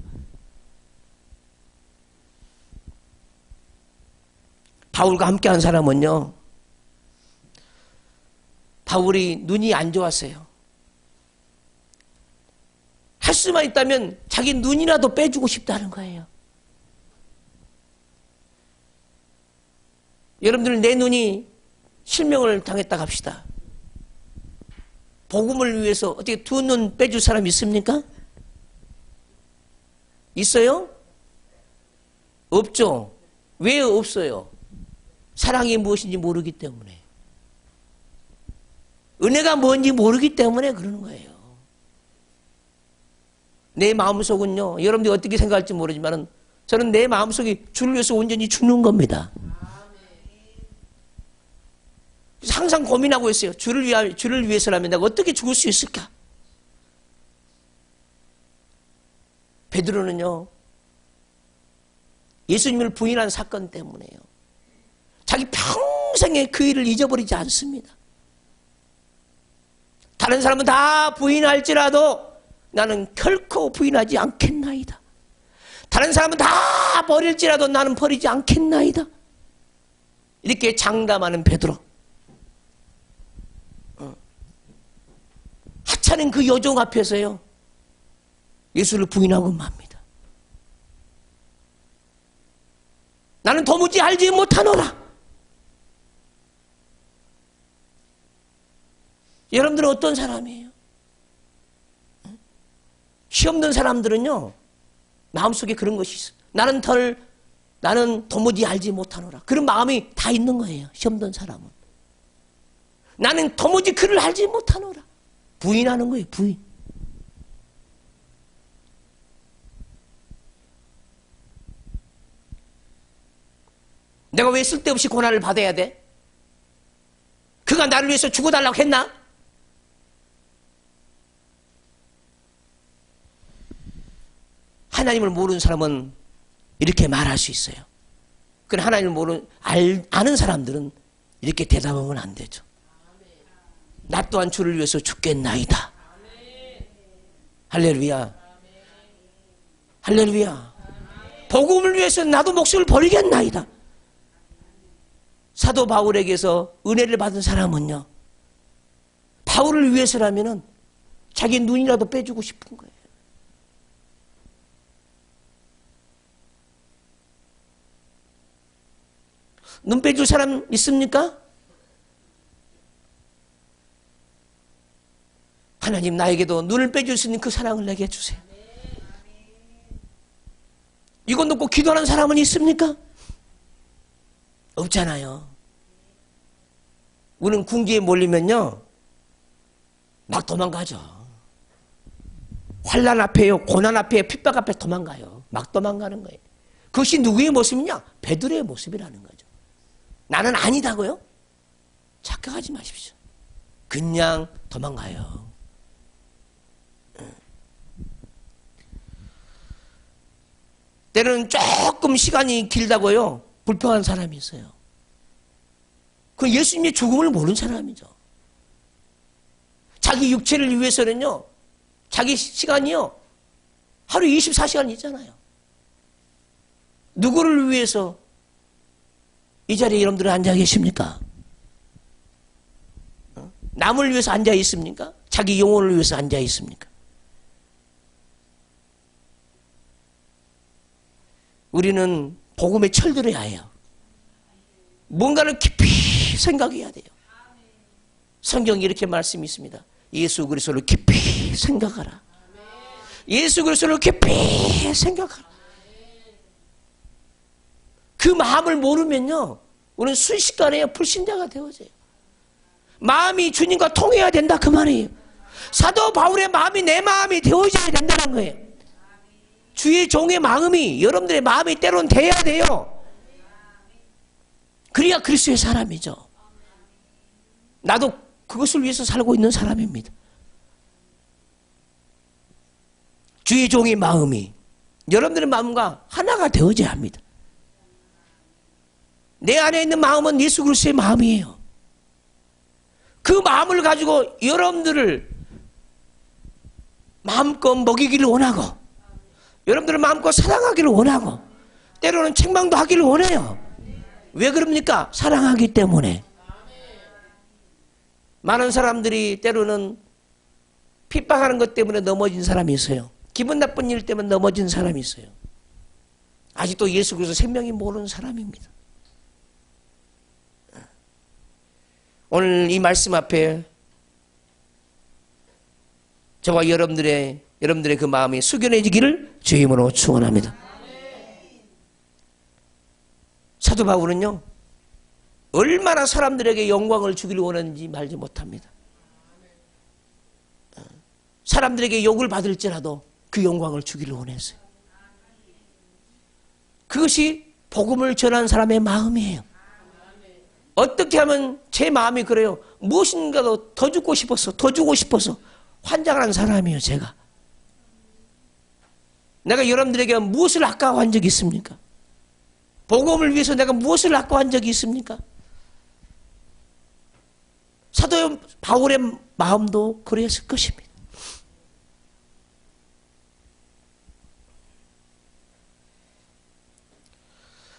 바울과 함께한 사람은요, 바울이 눈이 안 좋았어요. 수만 있다면 자기 눈이라도 빼주고 싶다는 거예요. 여러분들 내 눈이 실명을 당했다 합시다. 복음을 위해서 어떻게 두 눈 빼줄 사람 있습니까? 있어요? 없죠. 왜 없어요? 사랑이 무엇인지 모르기 때문에. 은혜가 뭔지 모르기 때문에 그러는 거예요. 내 마음속은요, 여러분들이 어떻게 생각할지 모르지만 저는 내 마음속이 주를 위해서 온전히 죽는 겁니다. 항상 고민하고 있어요. 주를 위해서라면 내가 어떻게 죽을 수 있을까? 베드로는요, 예수님을 부인한 사건 때문에요, 자기 평생의 그 일을 잊어버리지 않습니다. 다른 사람은 다 부인할지라도 나는 결코 부인하지 않겠나이다. 다른 사람은 다 버릴지라도 나는 버리지 않겠나이다. 이렇게 장담하는 베드로. 하찮은 그 여종 앞에서요, 예수를 부인하고 맙니다. 나는 도무지 알지 못하노라. 여러분들은 어떤 사람이에요? 시험든 사람들은요, 마음속에 그런 것이 있어요. 나는 도무지 알지 못하노라. 그런 마음이 다 있는 거예요. 시험든 사람은. 나는 도무지 그를 알지 못하노라. 부인하는 거예요. 부인. 내가 왜 쓸데없이 고난을 받아야 돼? 그가 나를 위해서 죽어달라고 했나? 하나님을 모르는 사람은 이렇게 말할 수 있어요. 그러나 하나님을 아는 사람들은 이렇게 대답하면 안 되죠. 나 또한 주를 위해서 죽겠나이다. 할렐루야. 할렐루야. 복음을 위해서 나도 목숨을 버리겠나이다. 사도 바울에게서 은혜를 받은 사람은요, 바울을 위해서라면은 자기 눈이라도 빼주고 싶은 거예요. 눈 빼줄 사람 있습니까? 하나님, 나에게도 눈을 빼줄 수 있는 그 사랑을 내게 주세요. 이것 놓고 기도하는 사람은 있습니까? 없잖아요. 우리는 궁지에 몰리면요, 막 도망가죠. 환난 앞에요, 고난 앞에, 핍박 앞에 도망가요. 막 도망가는 거예요. 그것이 누구의 모습이냐? 베드로의 모습이라는 거죠. 나는 아니다고요? 착각하지 마십시오. 그냥 도망가요. 때로는 조금 시간이 길다고요, 불평한 사람이 있어요. 그 예수님의 죽음을 모르는 사람이죠. 자기 육체를 위해서는요, 자기 시간이요, 하루 24시간 있잖아요. 누구를 위해서 이 자리에 여러분들은 앉아 계십니까? 남을 위해서 앉아 있습니까? 자기 영혼을 위해서 앉아 있습니까? 우리는 복음에 철들어야 해요. 뭔가를 깊이 생각해야 돼요. 성경에 이렇게 말씀이 있습니다. 예수 그리스도를 깊이 생각하라. 예수 그리스도를 깊이 생각하라. 그 마음을 모르면요, 우리는 순식간에 불신자가 되어져요. 마음이 주님과 통해야 된다, 그 말이에요. 사도 바울의 마음이 내 마음이 되어져야 된다는 거예요. 주의 종의 마음이, 여러분들의 마음이 때로는 돼야 돼요. 그래야 그리스도의 사람이죠. 나도 그것을 위해서 살고 있는 사람입니다. 주의 종의 마음이 여러분들의 마음과 하나가 되어져야 합니다. 내 안에 있는 마음은 예수 그리스도의 마음이에요. 그 마음을 가지고 여러분들을 마음껏 먹이기를 원하고, 여러분들을 마음껏 사랑하기를 원하고, 때로는 책망도 하기를 원해요. 왜 그럽니까? 사랑하기 때문에. 많은 사람들이 때로는 핍박하는 것 때문에 넘어진 사람이 있어요. 기분 나쁜 일 때문에 넘어진 사람이 있어요. 아직도 예수 그리스도 생명이 모르는 사람입니다. 오늘 이 말씀 앞에 저와 여러분들의 그 마음이 숙연해지기를 주의 이름으로 축원합니다. 사도 바울은요, 얼마나 사람들에게 영광을 주기를 원하는지 말지 못합니다. 사람들에게 욕을 받을지라도 그 영광을 주기를 원했어요. 그것이 복음을 전하는 사람의 마음이에요. 어떻게 하면 제 마음이 그래요. 무엇인가도 더 주고 싶어서 환장하는 사람이에요, 제가. 내가 여러분들에게 무엇을 아까워한 적이 있습니까? 복음을 위해서 내가 무엇을 아까워한 적이 있습니까? 사도 바울의 마음도 그랬을 것입니다.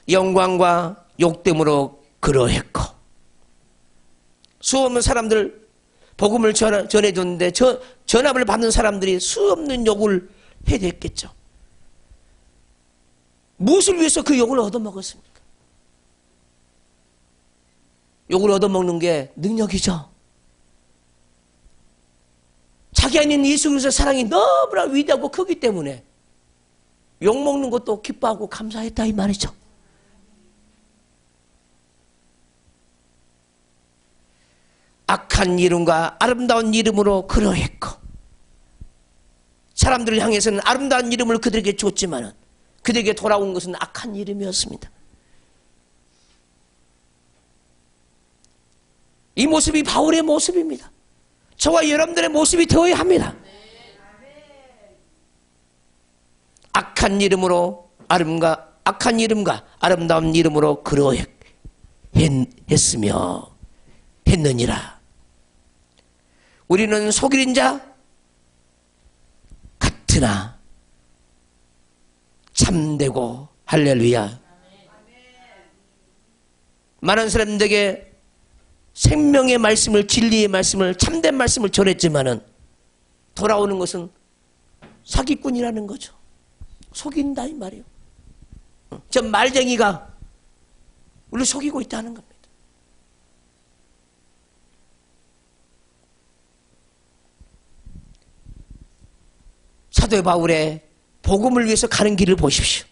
영광과 욕됨으로 그러했고, 수없는 사람들 복음을 전해줬는데 전함을 받는 사람들이 수없는 욕을 해댔겠죠. 무엇을 위해서 그 욕을 얻어먹었습니까? 욕을 얻어먹는 게 능력이죠. 자기 안에 있는 예수 그리스도의 사랑이 너무나 위대하고 크기 때문에 욕먹는 것도 기뻐하고 감사했다 이 말이죠. 악한 이름과 아름다운 이름으로 그러했고, 사람들을 향해서는 아름다운 이름을 그들에게 줬지만 그들에게 돌아온 것은 악한 이름이었습니다. 이 모습이 바울의 모습입니다. 저와 여러분들의 모습이 되어야 합니다. 악한 이름과 아름다운 이름으로 그러했으며 했느니라. 우리는 속이는 자 같으나 참되고, 할렐루야. 많은 사람들에게 생명의 말씀을, 진리의 말씀을, 참된 말씀을 전했지만은 돌아오는 것은 사기꾼이라는 거죠. 속인다 이 말이에요. 저 말쟁이가 우리를 속이고 있다는 겁니다. 사도 바울의 복음을 위해서 가는 길을 보십시오.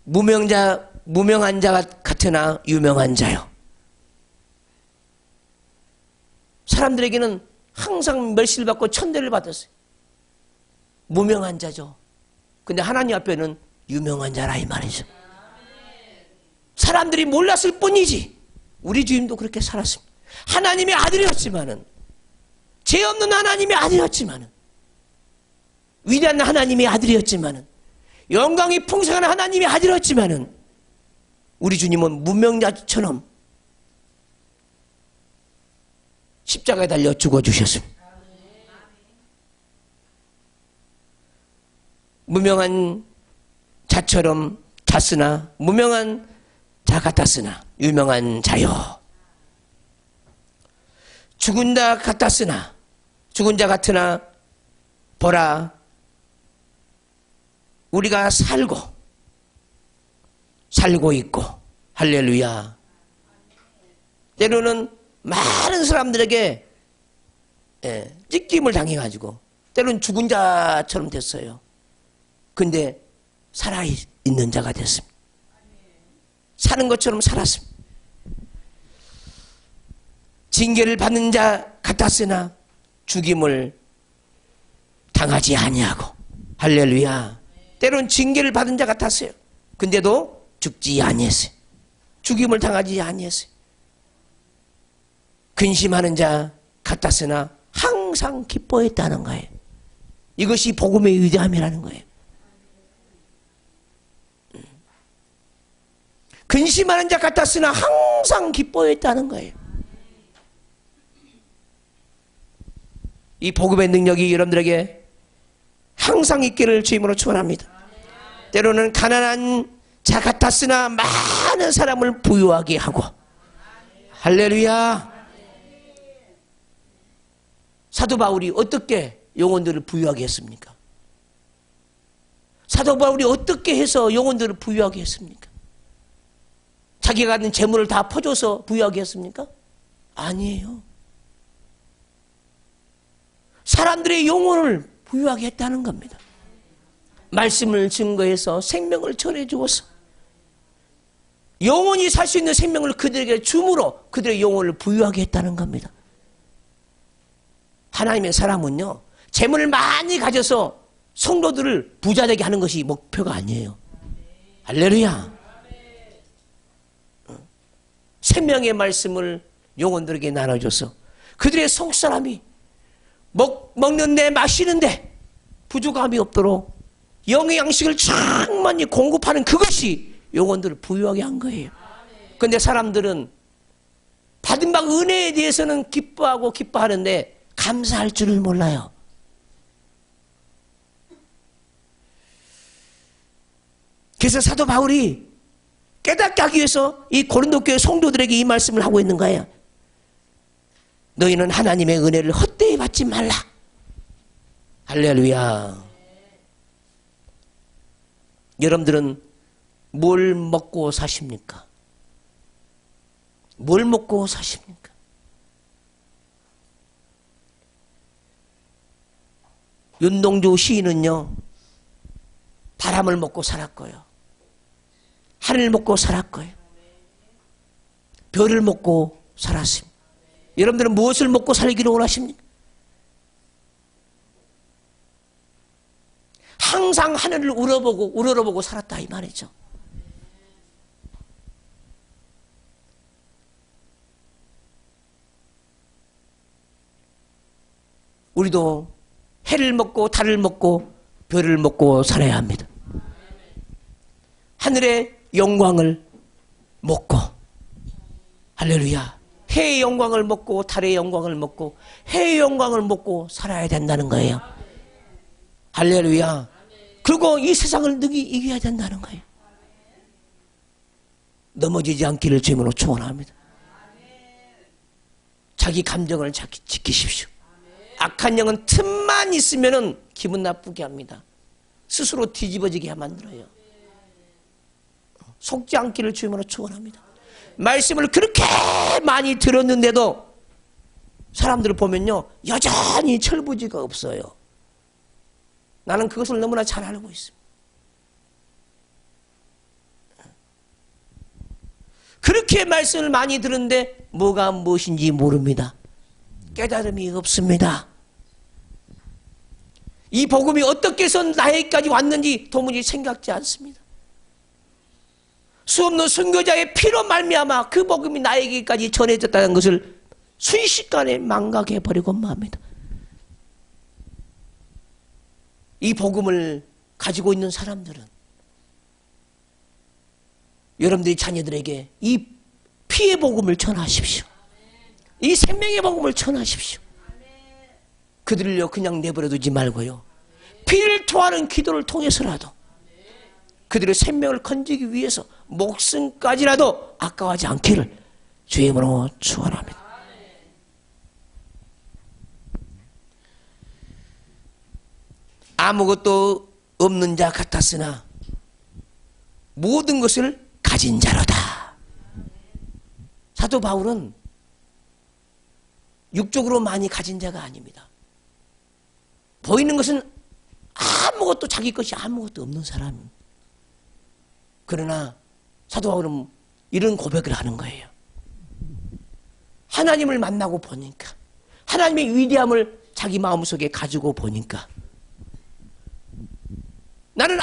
무명한 자 같으나 유명한 자요. 사람들에게는 항상 멸시를 받고 천대를 받았어요. 무명한 자죠. 근데 하나님 앞에는 유명한 자라 이 말이죠. 사람들이 몰랐을 뿐이지 우리 주님도 그렇게 살았습니다. 하나님의 아들이었지만은, 죄 없는 하나님의 아들이었지만은, 위대한 하나님의 아들이었지만은, 영광이 풍성한 하나님의 아들이었지만은, 우리 주님은 무명자처럼 십자가에 달려 죽어주셨습니다. 무명한 자처럼 잤으나, 무명한 자 같았으나 유명한 자요. 죽은 자 같으나 보라, 우리가 살고 있고, 할렐루야. 때로는 많은 사람들에게 찢김을 당해가지고 때로는 죽은 자처럼 됐어요. 근데 살아있는 자가 됐습니다. 사는 것처럼 살았습니다. 징계를 받는 자 같았으나 죽임을 당하지 아니하고, 할렐루야. 때로는 징계를 받은 자 같았어요. 근데도 죽지 아니했어요. 죽임을 당하지 아니했어요. 근심하는 자 같았으나 항상 기뻐했다는 거예요. 이것이 복음의 위대함이라는 거예요. 근심하는 자 같았으나 항상 기뻐했다는 거예요. 이 복음의 능력이 여러분들에게 항상 있기를 주임으로 축원합니다. 때로는 가난한 자 같았으나 많은 사람을 부유하게 하고, 할렐루야. 사도 바울이 어떻게 영혼들을 부유하게 했습니까? 사도 바울이 어떻게 해서 영혼들을 부유하게 했습니까? 자기가 갖는 재물을 다 퍼줘서 부유하게 했습니까? 아니에요. 사람들의 영혼을 부유하게 했다는 겁니다. 말씀을 증거해서 생명을 전해주어서 영원히 살 수 있는 생명을 그들에게 줌으로 그들의 영혼을 부유하게 했다는 겁니다. 하나님의 사람은요, 재물을 많이 가져서 성도들을 부자되게 하는 것이 목표가 아니에요. 할렐루야. 생명의 말씀을 영혼들에게 나눠줘서 그들의 속사람이 먹는데 마시는데 부족함이 없도록 영의 양식을 충만히 공급하는 그것이 영혼들을 부유하게 한 거예요. 그런데 사람들은 받은 바 은혜에 대해서는 기뻐하고 기뻐하는데 감사할 줄을 몰라요. 그래서 사도 바울이 깨닫게 하기 위해서 이 고린도 교회 성도들에게 이 말씀을 하고 있는 거예요. 너희는 하나님의 은혜를 헛되이 받지 말라. 할렐루야. 여러분들은 뭘 먹고 사십니까? 뭘 먹고 사십니까? 윤동주 시인은요, 바람을 먹고 살았고요, 하늘을 먹고 살았고요, 별을 먹고 살았습니다. 여러분들은 무엇을 먹고 살기를 원하십니까? 항상 하늘을 우러러보고 살았다 이 말이죠. 우리도 해를 먹고 달을 먹고 별을 먹고 살아야 합니다. 하늘의 영광을 먹고, 할렐루야, 해의 영광을 먹고 달의 영광을 먹고 해의 영광을 먹고 살아야 된다는 거예요. 할렐루야. 그리고 이 세상을 능히 이겨야 된다는 거예요. 넘어지지 않기를 주님으로 축원합니다. 자기 감정을 지키십시오. 악한 영은 틈만 있으면 기분 나쁘게 합니다. 스스로 뒤집어지게 만들어요. 속지 않기를 주님으로 축원합니다. 말씀을 그렇게 많이 들었는데도 사람들을 보면요, 여전히 철부지가 없어요. 나는 그것을 너무나 잘 알고 있습니다. 그렇게 말씀을 많이 들었는데 뭐가 무엇인지 모릅니다. 깨달음이 없습니다. 이 복음이 어떻게 해서 나에게까지 왔는지 도무지 생각지 않습니다. 수없는 선교자의 피로 말미암아 그 복음이 나에게까지 전해졌다는 것을 순식간에 망각해버리고 맙니다. 이 복음을 가지고 있는 사람들은 여러분들이 자녀들에게 이 피의 복음을 전하십시오. 이 생명의 복음을 전하십시오. 그들을요 그냥 내버려 두지 말고요, 피를 토하는 기도를 통해서라도 그들의 생명을 건지기 위해서 목숨까지라도 아까워하지 않기를 주의 이름으로 축원합니다. 아무것도 없는 자 같았으나 모든 것을 가진 자로다. 사도 바울은 육적으로 많이 가진 자가 아닙니다. 보이는 것은 아무것도, 자기 것이 아무것도 없는 사람입니다. 그러나 사도 바울은 이런 고백을 하는 거예요. 하나님을 만나고 보니까, 하나님의 위대함을 자기 마음속에 가지고 보니까 나는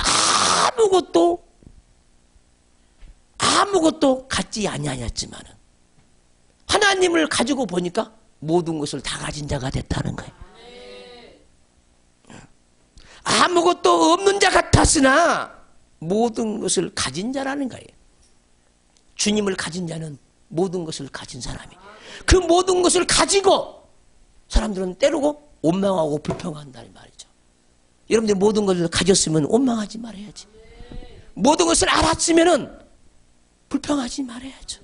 아무것도 갖지 아니하였지만 하나님을 가지고 보니까 모든 것을 다 가진 자가 됐다는 거예요. 아무것도 없는 자 같았으나 모든 것을 가진 자라는 거예요. 주님을 가진 자는 모든 것을 가진 사람이, 그 모든 것을 가지고 사람들은 때로고 원망하고 불평한다는 말이죠. 여러분들 모든 것을 가졌으면 원망하지 말아야지. 모든 것을 알았으면 불평하지 말아야죠.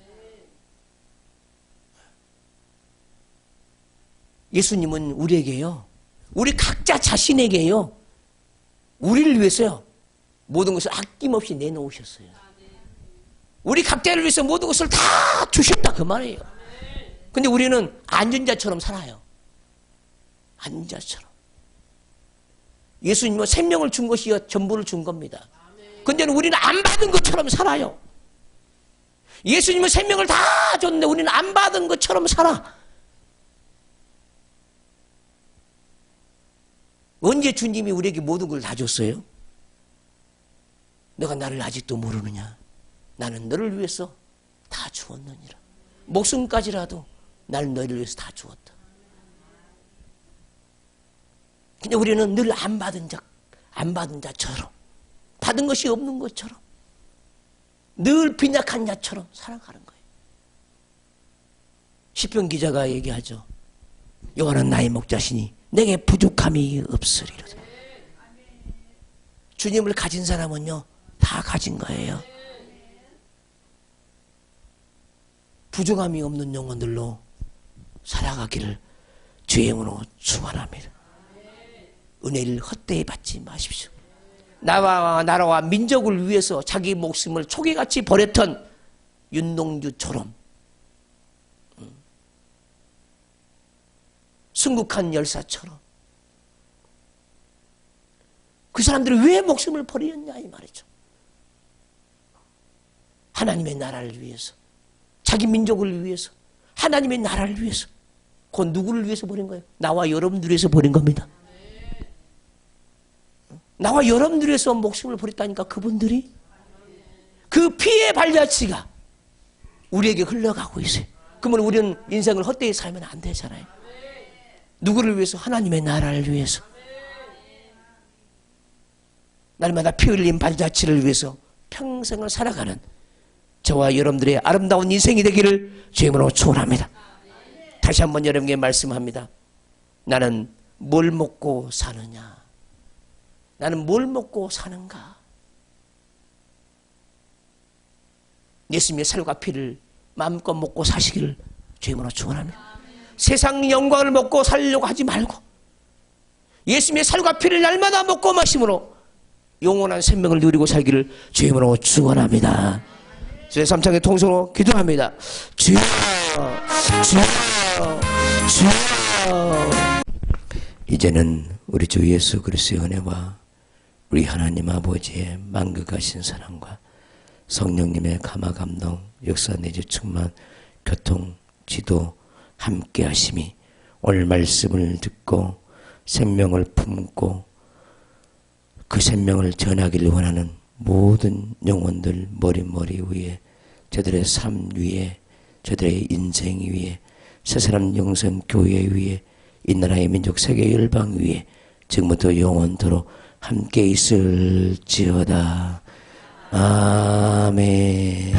예수님은 우리에게요 우리 각자 자신에게요, 우리를 위해서요, 모든 것을 아낌없이 내놓으셨어요. 우리 각자를 위해서 모든 것을 다 주셨다, 그 말이에요. 근데 우리는 앉은 자처럼 살아요. 앉은 자처럼. 예수님은 생명을 준 것이요, 전부를 준 겁니다. 근데 우리는 안 받은 것처럼 살아요. 예수님은 생명을 다 줬는데 우리는 안 받은 것처럼 살아. 언제 주님이 우리에게 모든 걸 다 줬어요? 너가 나를 아직도 모르느냐? 나는 너를 위해서 다 주었느니라. 목숨까지라도 나는 너를 위해서 다 주었다. 근데 우리는 늘 안 받은 자처럼, 받은 것이 없는 것처럼, 늘 빈약한 자처럼 살아가는 거예요. 시편 기자가 얘기하죠. 여호와는 나의 목자시니 내게 부족함이 없으리라. 주님을 가진 사람은요, 다 가진 거예요. 부족함이 없는 영혼들로 살아가기를 주의 이름으로 축원합니다. 은혜를 헛되이 받지 마십시오. 나라와 민족을 위해서 자기 목숨을 초기같이 버렸던 윤동주처럼 순국한 열사처럼 그 사람들이 왜 목숨을 버렸냐 이 말이죠. 하나님의 나라를 위해서, 자기 민족을 위해서, 하나님의 나라를 위해서. 그 누구를 위해서 버린 거예요? 나와 여러분들 위해서 버린 겁니다. 나와 여러분들 위해서 목숨을 버렸다니까. 그분들이 그 피의 발자취가 우리에게 흘러가고 있어요. 그러면 우리는 인생을 헛되이 살면 안 되잖아요. 누구를 위해서? 하나님의 나라를 위해서. 날마다 피 흘린 발자취를 위해서 평생을 살아가는 저와 여러분들의 아름다운 인생이 되기를 주의 이름으로 축원합니다. 다시 한번 여러분에게 말씀합니다. 나는 뭘 먹고 사느냐? 나는 뭘 먹고 사는가? 예수님의 살과 피를 마음껏 먹고 사시기를 주의 이름으로 축원합니다. 세상 영광을 먹고 살려고 하지 말고 예수님의 살과 피를 날마다 먹고 마심으로 영원한 생명을 누리고 살기를 주의 이름으로 축원합니다. 주의 삼창의 통성으로 기도합니다. 주여, 주여, 주여. 이제는 우리 주 예수 그리스도의 은혜와 우리 하나님 아버지의 만극하신 사랑과 성령님의 감화 감동 역사 내주 충만 교통 지도 함께 하심이 오늘 말씀을 듣고 생명을 품고 그 생명을 전하기를 원하는 모든 영혼들 머리 위에, 저들의 삶 위에, 저들의 인생 위에, 새사람 영성 교회 위에, 이 나라의 민족 세계 열방 위에 지금부터 영원토록 함께 있을지어다. 아멘.